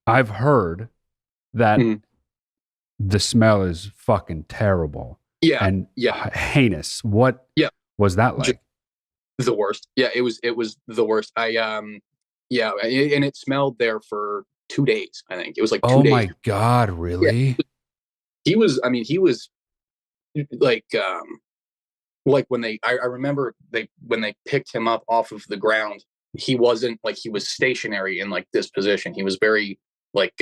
I've heard that Mhm. the smell is fucking terrible Yeah, and yeah, heinous. What yeah. was that Just like? the worst. Yeah, it was the worst. Yeah, and it smelled there for 2 days. I think it was like two Oh days. my God, Yeah, really? he was. I mean, he was like when I remember they when they picked him up off of the ground. He wasn't like he was stationary in like this position. He was very like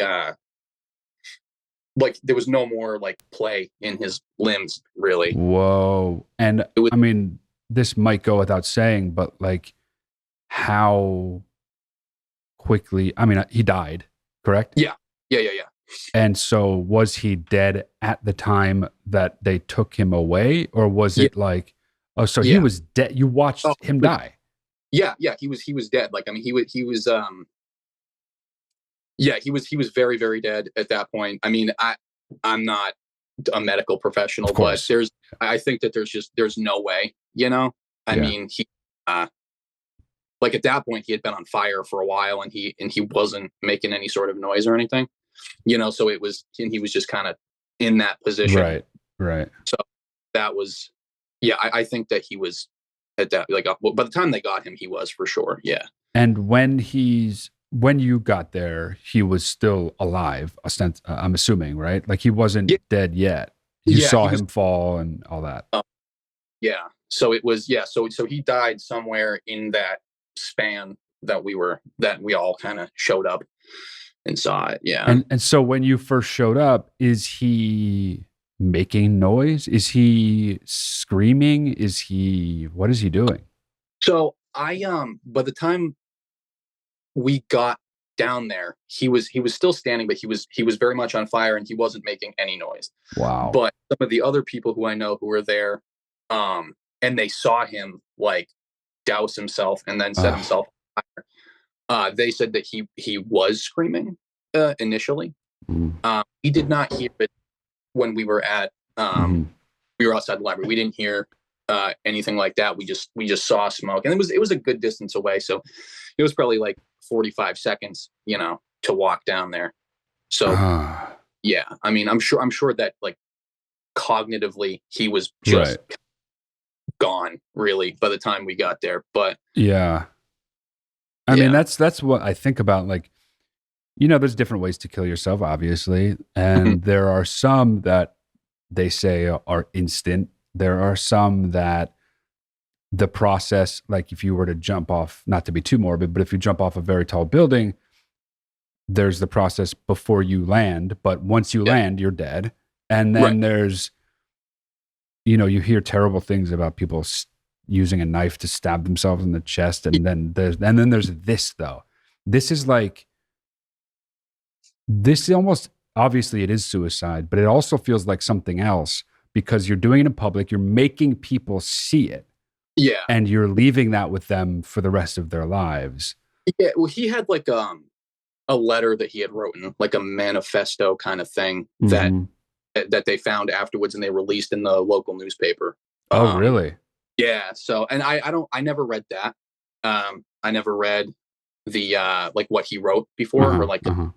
like there was no more like play in his limbs really. Whoa. And It was I mean, this might go without saying, but like how quickly, I mean, he died, correct? yeah, yeah. And so was he dead at the time that they took him away? Or was Yeah, it like, oh, so he yeah. was dead? You Oh, watched him die? yeah. He was dead. Like I mean, he was yeah, he was very very dead at that point. I mean, I'm not a medical Of professional, but course. I think that there's no way. You know, I Yeah. mean uh, like at that point he had been on fire for a while and he wasn't making any sort of noise or anything. So it was and he was just kind of in that position. Right. Right. So that was yeah. I think that he was at that like well, by the time they got him, he was for sure. Yeah. And when you got there, he was still alive. I'm assuming, right? Like he wasn't Yeah. dead yet. You Yeah. saw He was. him fall and all that. Yeah. So it was yeah. So he died somewhere in that span that we all kind of showed up and saw it. Yeah. And so when you first showed up, is he making noise? Is he screaming? What is he doing? So I by the time we got down there, he was still standing, but he was very much on fire and he wasn't making any noise. Wow. But some of the other people who I know who were there, and they saw him like douse himself and then set Ugh. himself on fire. They said that he was screaming initially. Mm. We did not hear it when Mhm. we were outside the library. We didn't hear anything like that. We just saw smoke, and it was a good distance away. So it was probably like 45 seconds, to walk down there. So Ah. yeah, I mean, I'm sure that like cognitively he was just Right. gone really by the time we got there. But Yeah. I mean, yeah, that's what I think about. Like, there's different ways to kill yourself, obviously, mhm, and there are some that they say are instant. There are some that the process, like if you were to jump off, not to be too morbid, but if you jump off a very tall building, there's the process before you land, but once you yeah, land, you're dead. And right, then you hear terrible things about people using a knife to stab themselves in the chest, and then there's this though. This is like this almost obviously it is suicide, but it also feels like something else because you're doing it in public, you're making people see it, yeah, and you're leaving that with them for the rest of their lives. yeah. Well, he had like a letter that he had written, like a manifesto kind of thing that Hmm. that they found afterwards and they released in the local newspaper. Oh, Um, really? yeah. So, and I never read that. I never read the like what he wrote Uh before, or huh. like Uh huh.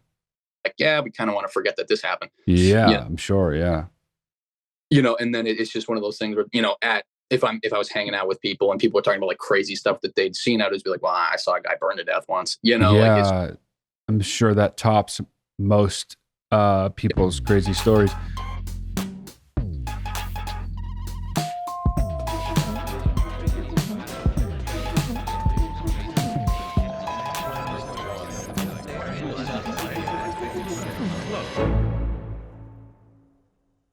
yeah, we kind of want to forget that this happened. Yeah, Yeah, I'm sure. Yeah. and then it's just one of those things where at if I was hanging out with people and people were talking about like crazy stuff that they'd seen, I'd just be like, well, I saw a guy burned to death once. Like it's Yeah, I'm sure that tops most people's crazy stories.